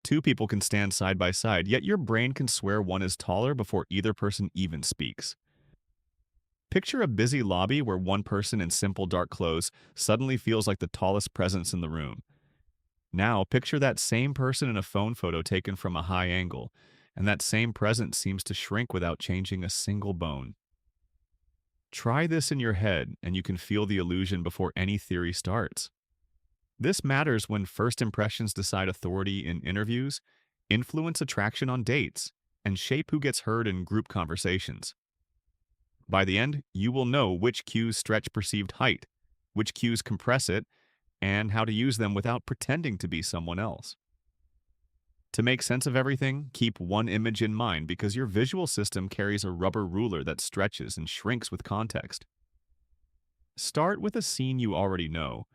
Two people can stand side by side, yet your brain can swear one is taller before either person even speaks. Picture a busy lobby where one person in simple dark clothes suddenly feels like the tallest presence in the room. Now, picture that same person in a phone photo taken from a high angle, and that same presence seems to shrink without changing a single bone. Try this in your head, and you can feel the illusion before any theory starts. This matters when first impressions decide authority in interviews, influence attraction on dates, and shape who gets heard in group conversations. By the end, you will know which cues stretch perceived height, which cues compress it, and how to use them without pretending to be someone else. To make sense of everything, keep one image in mind because your visual system carries a rubber ruler that stretches and shrinks with context. Start with a scene you already know.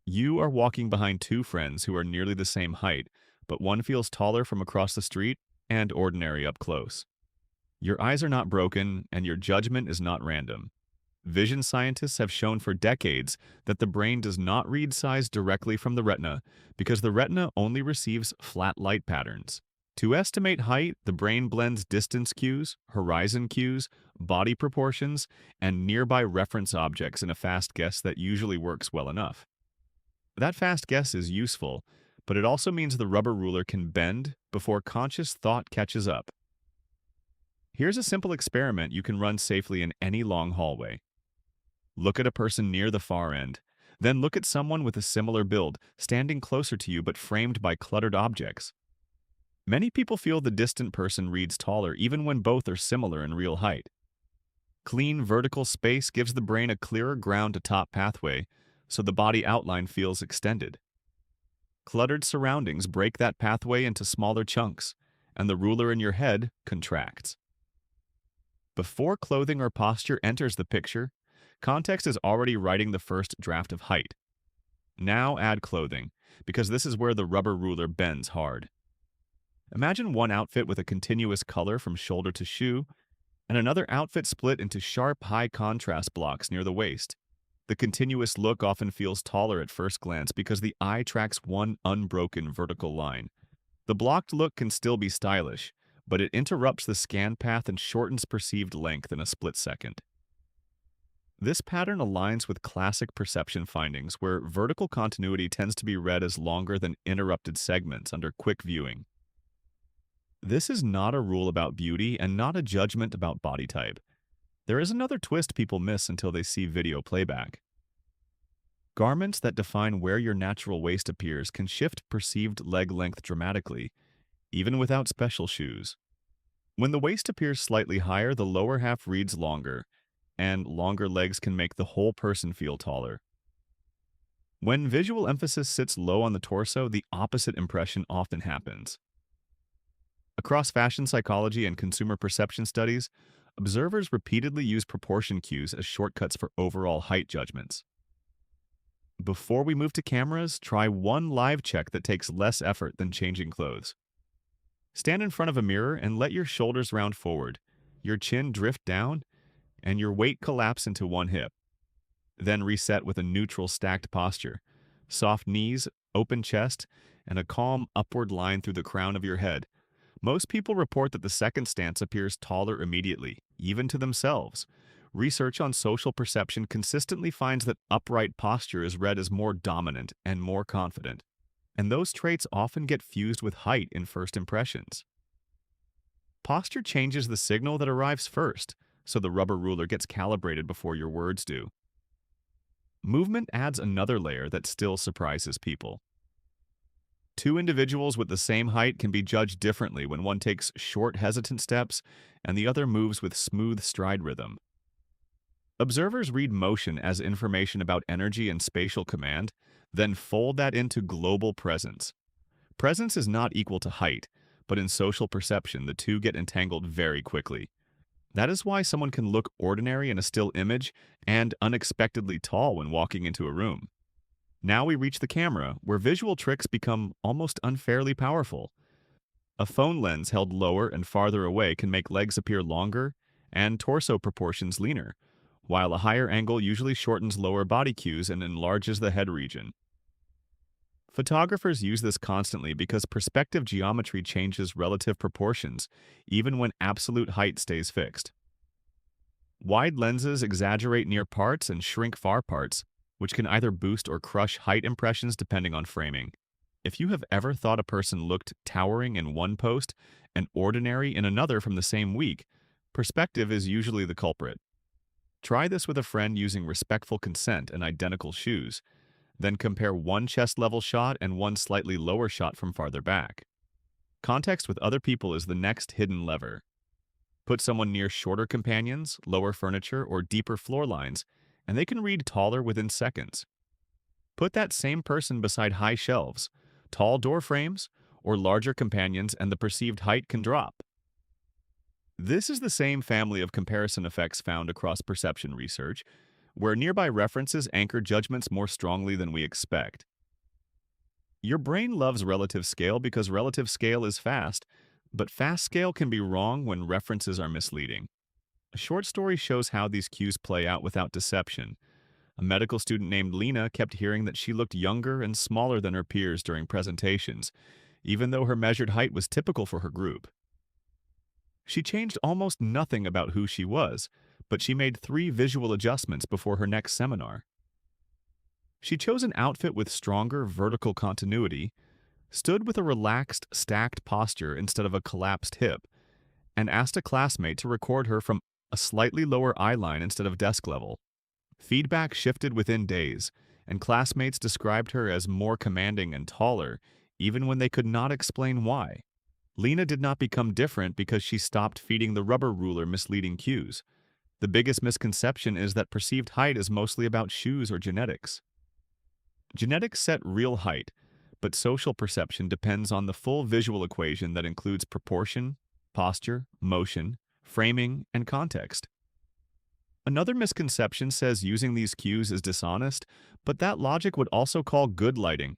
You are walking behind two friends who are nearly the same height, but one feels taller from across the street and ordinary up close. Your eyes are not broken, and your judgment is not random. Vision scientists have shown for decades that the brain does not read size directly from the retina because the retina only receives flat light patterns. To estimate height, the brain blends distance cues, horizon cues, body proportions, and nearby reference objects in a fast guess that usually works well enough. That fast guess is useful, but it also means the rubber ruler can bend before conscious thought catches up. Here's a simple experiment you can run safely in any long hallway. Look at a person near the far end. Then look at someone with a similar build, standing closer to you but framed by cluttered objects. Many people feel the distant person reads taller even when both are similar in real height. Clean vertical space gives the brain a clearer ground-to-top pathway, so the body outline feels extended. Cluttered surroundings break that pathway into smaller chunks, and the ruler in your head contracts. Before clothing or posture enters the picture, context is already writing the first draft of height. Now add clothing, because this is where the rubber ruler bends hard. Imagine one outfit with a continuous color from shoulder to shoe, and another outfit split into sharp, high-contrast blocks near the waist. The continuous look often feels taller at first glance because the eye tracks one unbroken vertical line. The blocked look can still be stylish, but it interrupts the scan path and shortens perceived length in a split second. This pattern aligns with classic perception findings where vertical continuity tends to be read as longer than interrupted segments under quick viewing. This is not a rule about beauty and not a judgment about body type. There is another twist people miss until they see video playback. Garments that define where your natural waist appears can shift perceived leg length dramatically, even without special shoes. When the waist appears slightly higher, the lower half reads longer, and longer legs can make the whole person feel taller. When visual emphasis sits low on the torso, the opposite impression often happens. Across fashion psychology and consumer perception studies, observers repeatedly use proportion cues as shortcuts for overall height judgments. Before we move to cameras, try one live check that takes less effort than changing clothes. Stand in front of a mirror and let your shoulders round forward, your chin drift down, and your weight collapse into one hip. Then reset with a neutral stacked posture, soft knees, open chest, and a calm upward line through the crown of your head. Most people report that the second stance appears taller immediately, even to themselves. Research on social perception consistently finds that upright posture is read as more dominant and more confident, and those traits often get fused with height in first impressions. Posture changes the signal that arrives first, so the rubber ruler gets calibrated before your words do. Movement adds another layer that still surprises people. Two individuals with the same height can be judged differently when one takes short, hesitant steps and the other moves with smooth stride rhythm. Observers read motion as information about energy and spatial command, then fold that into global presence. Presence is not equal to height, but in social perception, the two get entangled very quickly. That is why someone can look ordinary in a still image and unexpectedly tall when walking into a room. Now we reach the camera, where visual tricks become almost unfairly powerful. A phone lens held lower and farther away can make legs appear longer and torso proportions leaner, while a higher angle usually shortens lower body cues and enlarges the head region. Photographers use this constantly because perspective geometry changes relative proportions, even when absolute height stays fixed. Wide lenses exaggerate near parts and shrink far parts, which can either boost or crush height impressions depending on framing. If you have ever thought a person looked towering in one post and ordinary in another from the same week, perspective is usually the culprit. Try this with a friend using respectful consent and identical shoes. Then compare one chest level shot and one slightly lower shot from farther back. Context with other people is the next hidden lever. Put someone near shorter companions, lower furniture, or deeper floor lines, and they can read taller within seconds. Put that same person beside high shelves, tall door frames, or larger companions, and the perceived height can drop. This is the same family of comparison effects found across perception research, where nearby references anchor judgments more strongly than we expect. Your brain loves relative scale because relative scale is fast, but fast scale can be wrong when references are misleading. A short story shows how these cues play out without deception. A medical student named Lena kept hearing that she looked younger and smaller than her peers during presentations, even though her measured height was typical for her group. She changed almost nothing about who she was, but she made 3 visual adjustments before her next seminar. She chose an outfit with stronger vertical continuity, stood with a relaxed, stacked posture instead of a collapsed hip, and asked a classmate to record her from a slightly lower eye line instead of desk level. Feedback shifted within days, and classmates described her as more commanding and taller, even when they could not explain why. Lena did not become different because she stopped feeding the rubber ruler misleading cues. The biggest misconception is that perceived height is mostly about shoes or genetics. Genetics set real height, but social perception depends on the full visual equation that includes proportion, posture, motion, framing, and context. Another misconception says using these cues is dishonest, but that logic would also call good lighting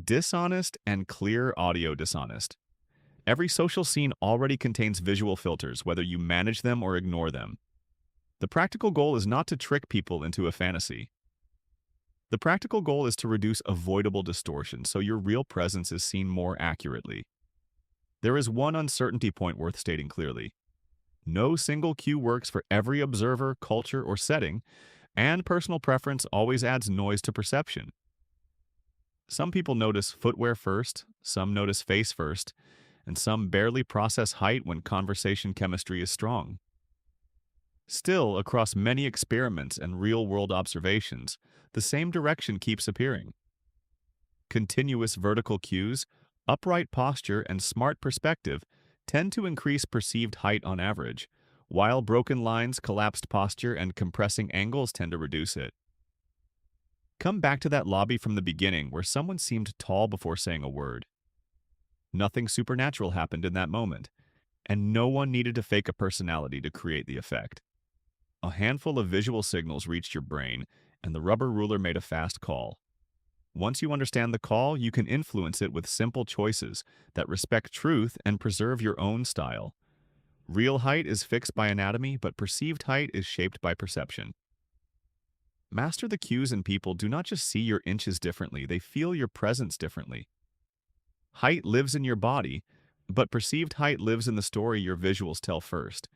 dishonest and clear audio dishonest. Every social scene already contains visual filters, whether you manage them or ignore them. The practical goal is not to trick people into a fantasy. The practical goal is to reduce avoidable distortion so your real presence is seen more accurately. There is one uncertainty point worth stating clearly. No single cue works for every observer, culture, or setting, and personal preference always adds noise to perception. Some people notice footwear first, some notice face first, and some barely process height when conversation chemistry is strong. Still, across many experiments and real-world observations, the same direction keeps appearing. Continuous vertical cues, upright posture, and smart perspective tend to increase perceived height on average, while broken lines, collapsed posture, and compressing angles tend to reduce it. Come back to that lobby from the beginning where someone seemed tall before saying a word. Nothing supernatural happened in that moment, and no one needed to fake a personality to create the effect. A handful of visual signals reached your brain, and the rubber ruler made a fast call. Once you understand the call, you can influence it with simple choices that respect truth and preserve your own style. Real height is fixed by anatomy, but perceived height is shaped by perception. Master the cues, and people do not just see your inches differently, they feel your presence differently. Height lives in your body, but perceived height lives in the story your visuals tell first.